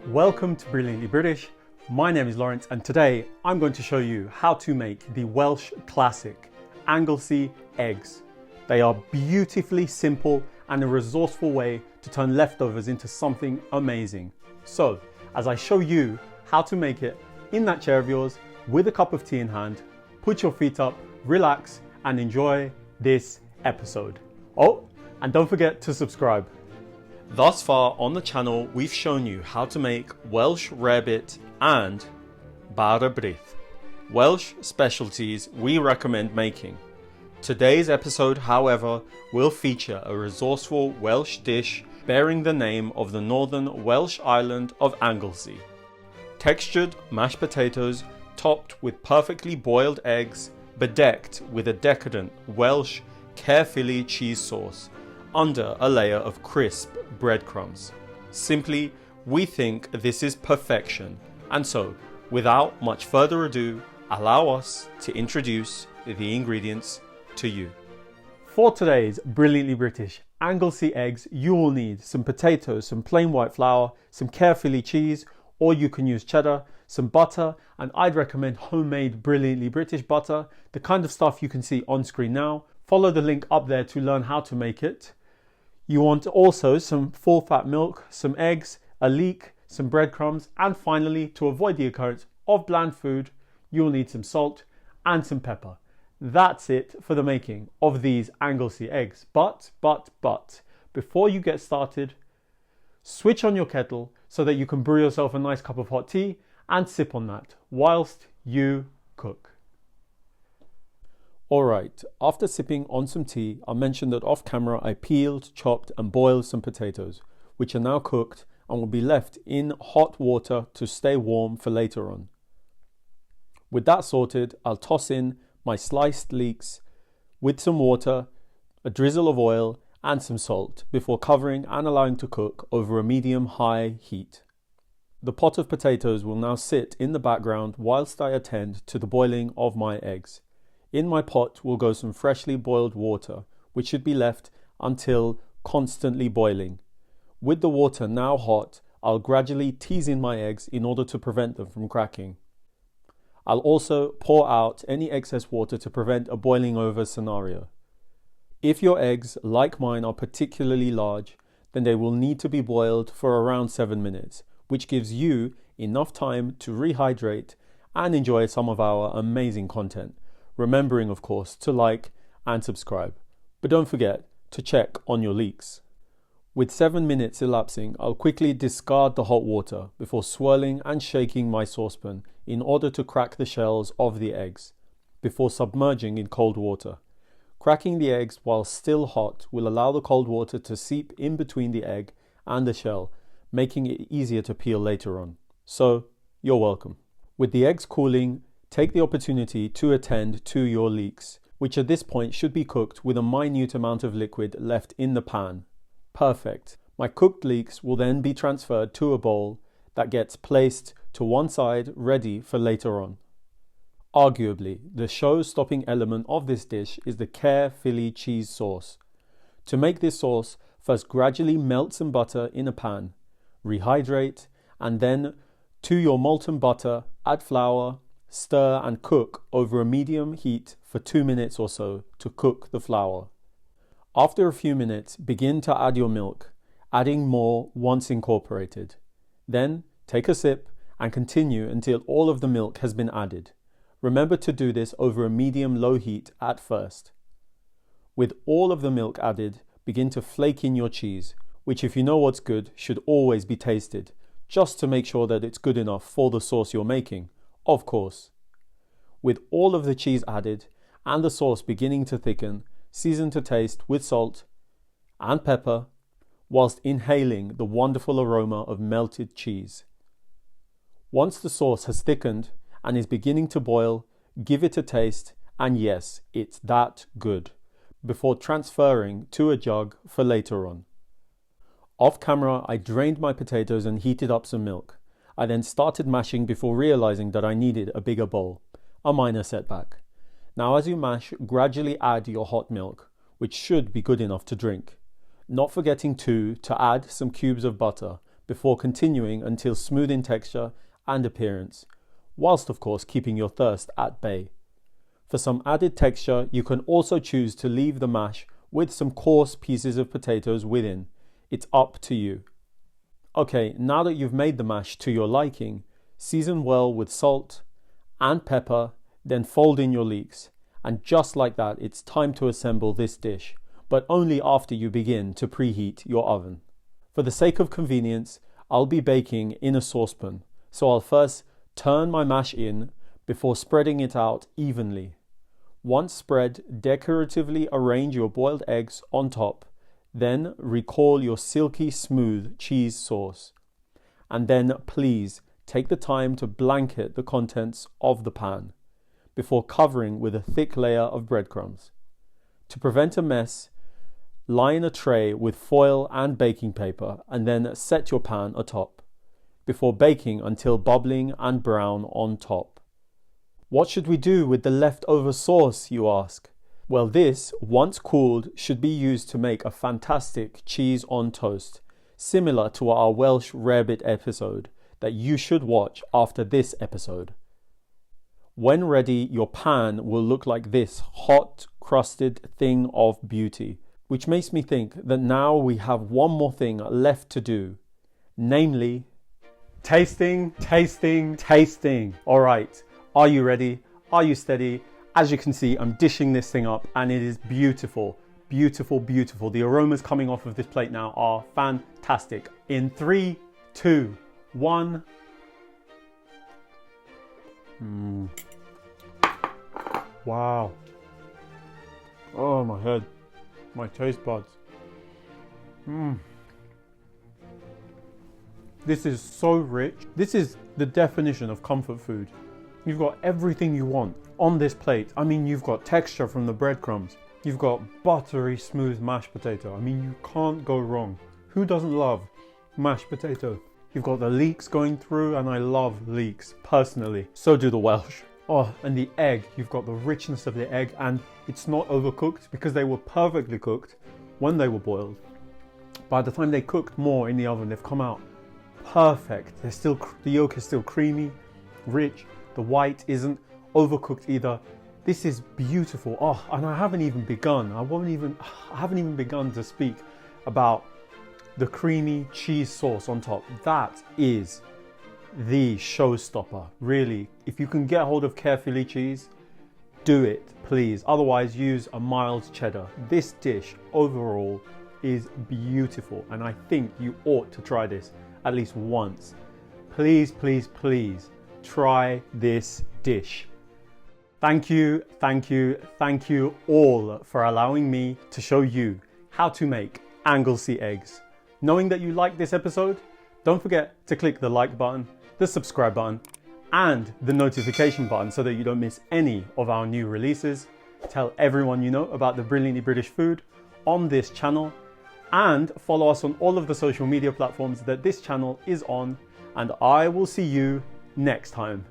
Welcome to Brilliantly British. My name is Lawrence and today I'm going to show you how to make the Welsh classic Anglesey eggs. They are beautifully simple and a resourceful way to turn leftovers into something amazing. So, as I show you how to make it in that chair of yours with a cup of tea in hand, put your feet up, relax and enjoy this episode. Oh, and don't forget to subscribe. Thus far on the channel, we've shown you how to make Welsh rarebit and bara brith, Welsh specialties we recommend making. Today's episode, however, will feature a resourceful Welsh dish bearing the name of the northern Welsh island of Anglesey. Textured mashed potatoes topped with perfectly boiled eggs, bedecked with a decadent Welsh Caerphilly cheese sauce under a layer of crisp breadcrumbs. Simply, we think this is perfection, and so, without much further ado, allow us to introduce the ingredients to you. For today's Brilliantly British Anglesey eggs, you will need some potatoes, some plain white flour, some Caerphilly cheese, or you can use cheddar, some butter, and I'd recommend homemade Brilliantly British butter, the kind of stuff you can see on screen now. Follow the link up there to learn how to make it. You want also some full fat milk, some eggs, a leek, some breadcrumbs, and finally, to avoid the occurrence of bland food, you'll need some salt and some pepper. That's it for the making of these Anglesey eggs. But, before you get started, switch on your kettle so that you can brew yourself a nice cup of hot tea and sip on that whilst you cook. Alright, after sipping on some tea, I mentioned that off camera I peeled, chopped and boiled some potatoes, which are now cooked and will be left in hot water to stay warm for later on. With that sorted, I'll toss in my sliced leeks with some water, a drizzle of oil and some salt before covering and allowing to cook over a medium-high heat. The pot of potatoes will now sit in the background whilst I attend to the boiling of my eggs. In my pot will go some freshly boiled water, which should be left until constantly boiling. With the water now hot, I'll gradually tease in my eggs in order to prevent them from cracking. I'll also pour out any excess water to prevent a boiling over scenario. If your eggs, like mine, are particularly large, then they will need to be boiled for around 7 minutes, which gives you enough time to rehydrate and enjoy some of our amazing content. Remembering, of course, to like and subscribe. But don't forget to check on your leeks. With 7 minutes elapsing, I'll quickly discard the hot water before swirling and shaking my saucepan in order to crack the shells of the eggs, before submerging in cold water. Cracking the eggs while still hot will allow the cold water to seep in between the egg and the shell, making it easier to peel later on. So, you're welcome. With the eggs cooling, take the opportunity to attend to your leeks, which at this point should be cooked with a minute amount of liquid left in the pan. Perfect. My cooked leeks will then be transferred to a bowl that gets placed to one side ready for later on. Arguably, the show-stopping element of this dish is the Caerphilly cheese sauce. To make this sauce, first gradually melt some butter in a pan, rehydrate, and then to your molten butter, add flour, stir and cook over a medium heat for 2 minutes or so to cook the flour. After a few minutes, begin to add your milk, adding more once incorporated. Then take a sip and continue until all of the milk has been added. Remember to do this over a medium-low heat at first. With all of the milk added, begin to flake in your cheese, which, if you know what's good, should always be tasted, just to make sure that it's good enough for the sauce you're making. Of course. With all of the cheese added and the sauce beginning to thicken, season to taste with salt and pepper whilst inhaling the wonderful aroma of melted cheese. Once the sauce has thickened and is beginning to boil, give it a taste and yes, it's that good, before transferring to a jug for later on. Off camera, I drained my potatoes and heated up some milk. I then started mashing before realizing that I needed a bigger bowl, a minor setback. Now as you mash, gradually add your hot milk, which should be good enough to drink. Not forgetting to add some cubes of butter, before continuing until smooth in texture and appearance, whilst of course keeping your thirst at bay. For some added texture, you can also choose to leave the mash with some coarse pieces of potatoes within. It's up to you. Okay, now that you've made the mash to your liking, season well with salt and pepper, then fold in your leeks. And just like that, it's time to assemble this dish, but only after you begin to preheat your oven. For the sake of convenience, I'll be baking in a saucepan, so I'll first turn my mash in before spreading it out evenly. Once spread, decoratively arrange your boiled eggs on top, then recall your silky smooth cheese sauce. And then please take the time to blanket the contents of the pan before covering with a thick layer of breadcrumbs. To prevent a mess, line a tray with foil and baking paper and then set your pan atop, before baking until bubbling and brown on top. What should we do with the leftover sauce, you ask? Well, this, once cooled, should be used to make a fantastic cheese on toast, similar to our Welsh rarebit episode that you should watch after this episode. When ready, your pan will look like this hot, crusted thing of beauty, which makes me think that now we have one more thing left to do, namely, tasting. All right, are you ready? Are you steady? As you can see, I'm dishing this thing up and it is beautiful, beautiful, beautiful. The aromas coming off of this plate now are fantastic. In 3, 2, 1. Wow. Oh, my head. My taste buds. This is so rich. This is the definition of comfort food. You've got everything you want on this plate. I mean, you've got texture from the breadcrumbs. You've got buttery smooth mashed potato. I mean, you can't go wrong. Who doesn't love mashed potato? You've got the leeks going through, and I love leeks personally. So do the Welsh. Oh, and the egg. You've got the richness of the egg, and it's not overcooked because they were perfectly cooked when they were boiled. By the time they cooked more in the oven, they've come out perfect. They're still, the yolk is still creamy, rich. The white isn't overcooked either. This is beautiful. Oh, and I haven't even begun. I haven't even begun to speak about the creamy cheese sauce on top. That is the showstopper, really. If you can get hold of Caerphilly cheese, do it, please. Otherwise, use a mild cheddar. This dish overall is beautiful, and I think you ought to try this at least once. Please, please, please try this dish. Thank you all for allowing me to show you how to make Anglesey eggs. Knowing that you liked this episode, don't forget to click the like button, the subscribe button, and the notification button so that you don't miss any of our new releases. Tell everyone you know about the Brilliantly British food on this channel, and follow us on all of the social media platforms that this channel is on, and I will see you next time.